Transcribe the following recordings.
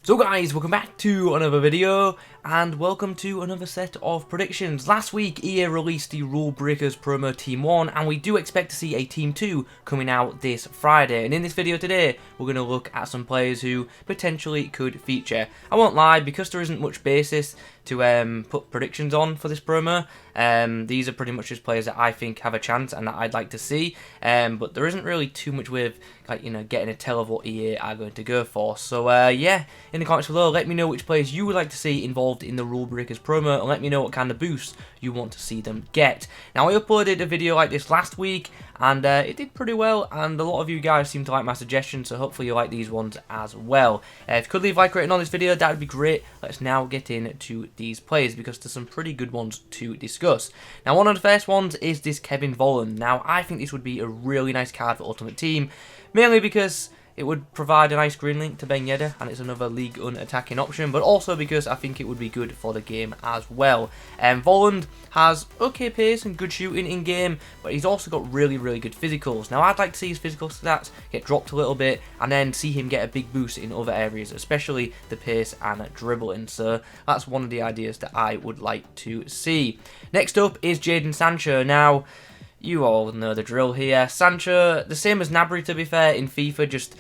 So guys, welcome back to another video, and welcome to another set of predictions. Last week, EA released the Rule Breakers promo Team 1, and we do expect to see a Team 2 coming out this Friday. And in this video today, we're going to look at some players who potentially could feature. I won't lie, because there isn't much basis to put predictions on for this promo. These are pretty much just players that I think have a chance and that I'd like to see. But there isn't really too much with, like, getting a tell of what EA are going to go for. So yeah, in the comments below, let me know which players you would like to see involved in the Rule Breakers promo, and let me know what kind of boosts you want to see them get. Now, I uploaded a video like this last week, and it did pretty well, and a lot of you guys seem to like my suggestions, so hopefully you like these ones as well. If you could leave a like rating on this video, that would be great. Let's now get into these players, because there's some pretty good ones to discuss. Now, one of the first ones is this Kevin VOLLAND. Now, I think this would be a really nice card for Ultimate Team, mainly because it would provide a nice green link to Ben Yedder, and it's another League attacking option, but also because I think it would be good for the game as well. VOLLAND has okay pace and good shooting in game, but he's also got really good physicals. Now, I'd like to see his physical stats get dropped a little bit, and then see him get a big boost in other areas, especially the pace and dribbling. So that's one of the ideas that I would like to see. Next up is SANCHO. Now, you all know the drill here. Sancho, the same as Gnabry to be fair in FIFA,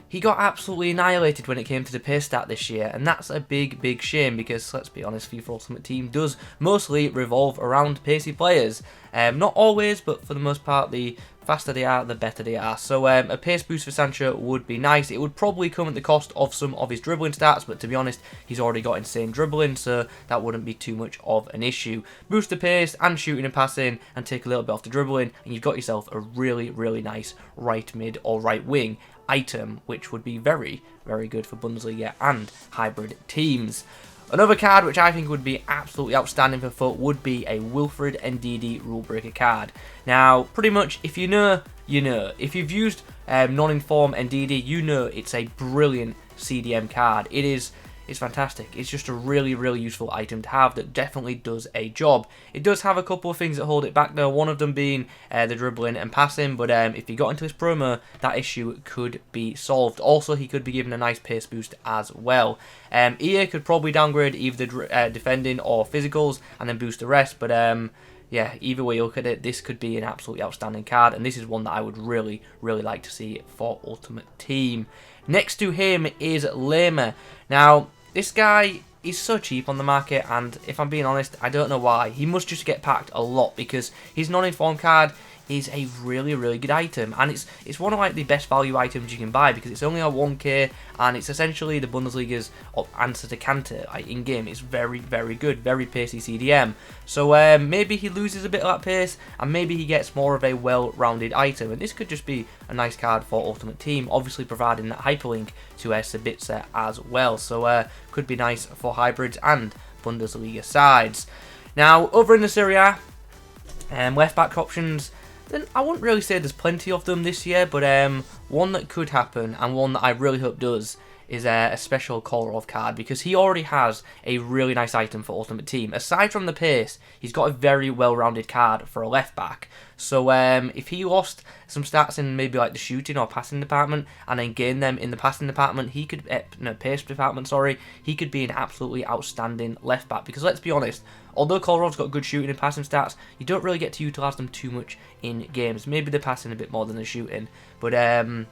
he got absolutely annihilated when it came to the pace stat this year, and that's a big shame, because let's be honest, FIFA Ultimate Team does mostly revolve around pacey players. Not always, but for the most part, the faster they are, the better they are. So a pace boost for Sancho would be nice. It would probably come at the cost of some of his dribbling stats, but to be honest, he's already got insane dribbling, so that wouldn't be too much of an issue. Boost the pace and shooting and passing, and take a little bit off the dribbling, and you've got yourself a really nice right mid or right wing item, which would be very good for Bundesliga and hybrid teams. Another card which I think would be absolutely outstanding for FUT would be a Wilfred NDIDI Rule Breaker card. Now, pretty much, if you know, you know. If you've used non-informed NDIDI, you know it's a brilliant CDM card. It's fantastic. It's just a really useful item to have that definitely does a job. It does have a couple of things that hold it back though, one of them being the dribbling and passing, but if he got into this promo, that issue could be solved. Also, he could be given a nice pace boost as well. EA could probably downgrade either the defending or physicals and then boost the rest, but yeah, either way you look at it, this could be an absolutely outstanding card, and this is one that I would really like to see for Ultimate Team. Next to him is Lema. Now, this guy is so cheap on the market, and if I'm being honest, I don't know why. He must just get packed a lot, because his non-informed card is a really good item, and it's one of like the best value items you can buy, because it's only a 1k, and it's essentially the Bundesliga's answer to Kante. Like, in game, it's very good, very pacey CDM. So maybe he loses a bit of that pace, and maybe he gets more of a well-rounded item, and this could just be a nice card for Ultimate Team, obviously providing that hyperlink to Sabitzer as well. So could be nice for hybrids and Bundesliga sides. Now, over in the Serie A, left back options, then I wouldn't really say there's plenty of them this year, but one that could happen, and one that I really hope does, is a special KOLAROV card, because he already has a really nice item for Ultimate Team. Aside from the pace, he's got a very well-rounded card for a left back. So if he lost some stats in maybe like the shooting or passing department, and then gained them in the passing department, he could pace department, sorry, he could be an absolutely outstanding left back. Because let's be honest, although KOLAROV's got good shooting and passing stats, you don't really get to utilise them too much in games. Maybe the passing a bit more than the shooting. But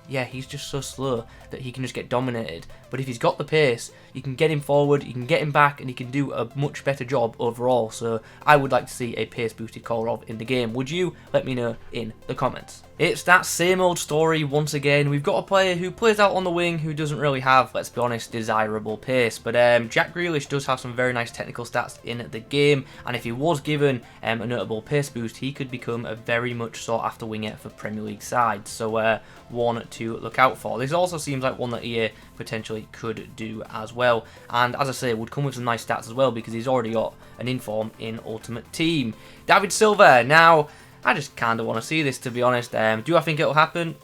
yeah, he's just so slow that he can just get dominated. But if he's got the pace, you can get him forward, you can get him back, and he can do a much better job overall. So I would like to see a pace boosted KOLAROV in the game. Would you? Let me know in the comments. It's that same old story once again. We've got a player who plays out on the wing who doesn't really have, let's be honest, desirable pace. But Jack Grealish does have some very nice technical stats in the game, and if he was given a notable pace boost, he could become a very much sought after winger for Premier League sides. So one to look out for. This also seems like one that EA potentially could do as well, and as I say, would come with some nice stats as well, because he's already got an inform in Ultimate Team. David Silva. Now, I just kind of want to see this, to be honest. Do I think it'll happen?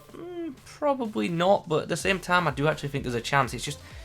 Probably not, but at the same time, I do actually think there's a chance.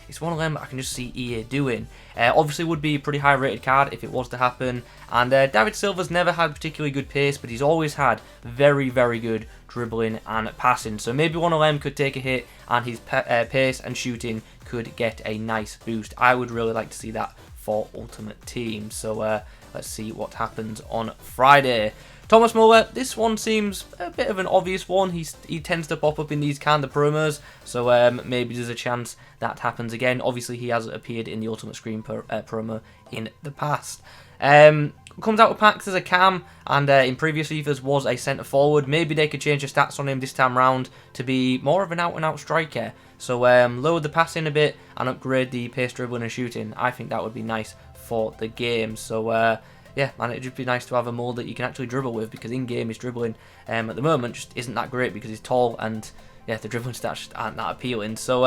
it's one of them I can just see EA doing. Obviously would be a pretty high rated card if it was to happen, and David Silva's never had particularly good pace, but he's always had very, very good dribbling and passing, so maybe one of them could take a hit and his pace and shooting could get a nice boost. I would really like to see that for Ultimate Team, so let's see what happens on Friday. Thomas Muller, this one seems a bit of an obvious one. He tends to pop up in these kind of promos, so maybe there's a chance that happens again. Obviously, he has appeared in the Ultimate Screen promo in the past. Comes out with packs as a cam, and in previous FIFAs was a centre forward. Maybe they could change the stats on him this time round to be more of an out-and-out striker. So lower the passing a bit and upgrade the pace, dribbling and shooting. I think that would be nice for the game. So yeah, and it'd just be nice to have a mold that you can actually dribble with, because in-game his dribbling at the moment just isn't that great because he's tall, and yeah, the dribbling stats just aren't that appealing. So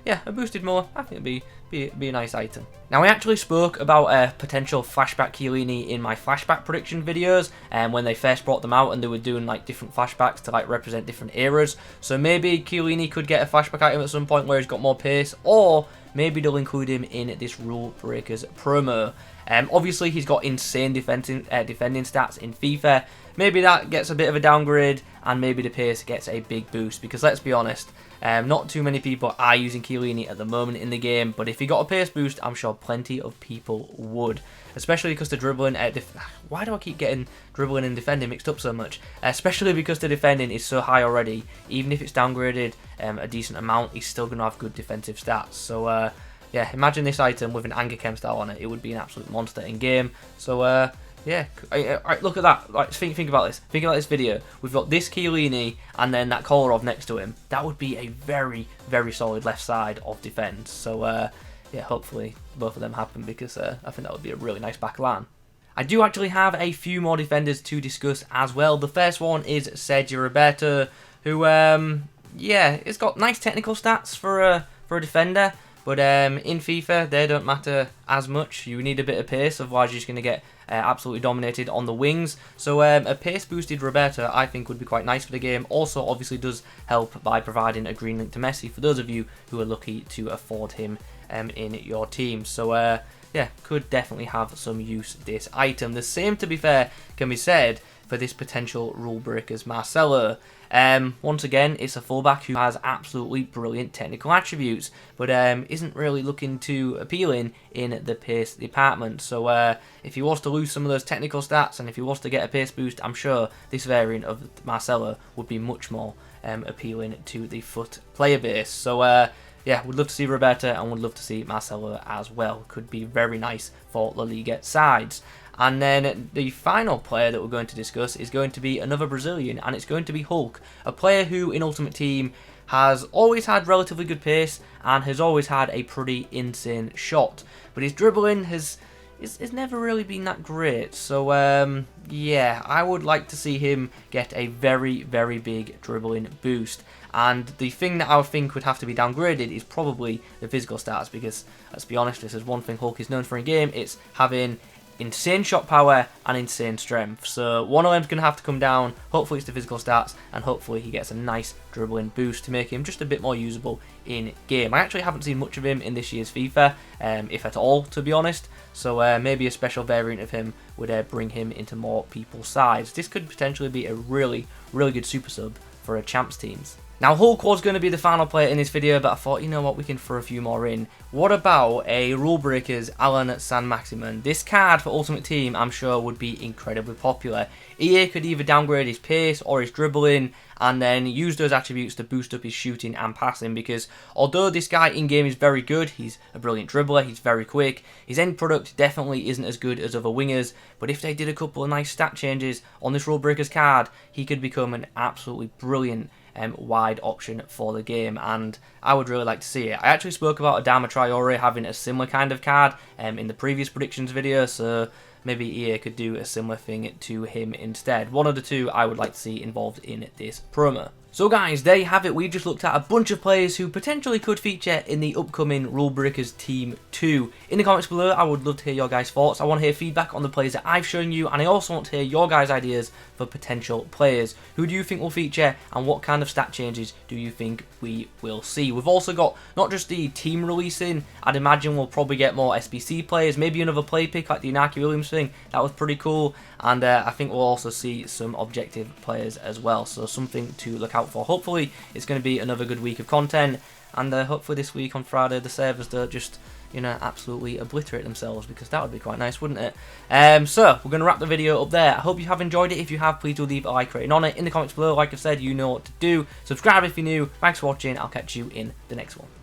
yeah, a boosted more, I think it'd be a nice item. Now, I actually spoke about a potential flashback Chiellini in my flashback prediction videos, when they first brought them out and they were doing like different flashbacks to like represent different eras. So maybe Chiellini could get a flashback item at some point where he's got more pace, or maybe they'll include him in this Rule Breakers promo. Obviously, he's got insane defending stats in FIFA. Maybe that gets a bit of a downgrade, and maybe the pace gets a big boost, because let's be honest, not too many people are using Chiellini at the moment in the game, but if he got a pace boost, I'm sure plenty of people would. Especially because the dribbling, why do I keep getting dribbling and defending mixed up so much? Especially because the defending is so high already. Even if it's downgraded a decent amount, he's still going to have good defensive stats. So yeah, imagine this item with an anger chem style on it. It would be an absolute monster in game. So yeah, look at that. Like, think about this. Think about this video. We've got this Chiellini and then that KOLAROV next to him. That would be a very, very solid left side of defence. So yeah, hopefully both of them happen, because I think that would be a really nice back line. I do actually have a few more defenders to discuss as well. The first one is Sergio Roberto, who yeah, it's got nice technical stats for a defender. But in FIFA, they don't matter as much. You need a bit of pace, otherwise you're just going to get absolutely dominated on the wings. So a pace-boosted Roberto, I think, would be quite nice for the game. Also, obviously, does help by providing a green link to Messi for those of you who are lucky to afford him in your team. So yeah, could definitely have some use this item. The same, to be fair, can be said for this potential Rule Breakers Marcelo. Once again, it's a fullback who has absolutely brilliant technical attributes, but isn't really looking too appealing in the pace department. So if he was to lose some of those technical stats, and if he was to get a pace boost, I'm sure this variant of Marcelo would be much more appealing to the FUT player base. So yeah, would love to see Roberto and would love to see Marcelo as well. Could be very nice for La Liga sides. And then the final player that we're going to discuss is going to be another Brazilian, and it's going to be Hulk, a player who in Ultimate Team has always had relatively good pace and has always had a pretty insane shot, but his dribbling has never really been that great. So yeah, I would like to see him get a very, very big dribbling boost. And the thing that I think would have to be downgraded is probably the physical stats, because let's be honest, this is one thing Hulk is known for in game. It's having insane shot power and insane strength. So one of them's going to have to come down. Hopefully it's the physical stats, and hopefully he gets a nice dribbling boost to make him just a bit more usable in game. I actually haven't seen much of him in this year's FIFA, if at all, to be honest. So maybe a special variant of him would bring him into more people's sides. This could potentially be a really, really good super sub for a champs teams. Now, Hulk was going to be the final player in this video, but I thought, you know what, we can throw a few more in. What about a Rule Breakers Alan SAINT-MAXIMIN? This card for Ultimate Team, I'm sure, would be incredibly popular. EA could either downgrade his pace or his dribbling, and then use those attributes to boost up his shooting and passing, because although this guy in-game is very good, he's a brilliant dribbler, he's very quick, his end product definitely isn't as good as other wingers, but if they did a couple of nice stat changes on this Rule Breakers card, he could become an absolutely brilliant wide option for the game, and I would really like to see it. I actually spoke about Adama Traore having a similar kind of card in the previous predictions video, so maybe EA could do a similar thing to him instead. One of the two I would like to see involved in this promo. So guys, there you have it. We've just looked at a bunch of players who potentially could feature in the upcoming Rule Breakers Team 2. In the comments below, I would love to hear your guys' thoughts. I want to hear feedback on the players that I've shown you, and I also want to hear your guys' ideas for potential players. Who do you think will feature, and what kind of stat changes do you think we will see? We've also got not just the team releasing. I'd imagine we'll probably get more SBC players, maybe another play pick like the Inaki Williams thing. That was pretty cool. And I think we'll also see some objective players as well. So something to look out for. Hopefully it's going to be another good week of content, and hopefully this week on Friday the servers don't just, you know, absolutely obliterate themselves, because that would be quite nice, wouldn't it? So we're going to wrap the video up there. I hope you have enjoyed it. If you have, please do leave a like rating on it. In the comments below, like I said, you know what to do. Subscribe if you're new. Thanks for watching. I'll catch you in the next one.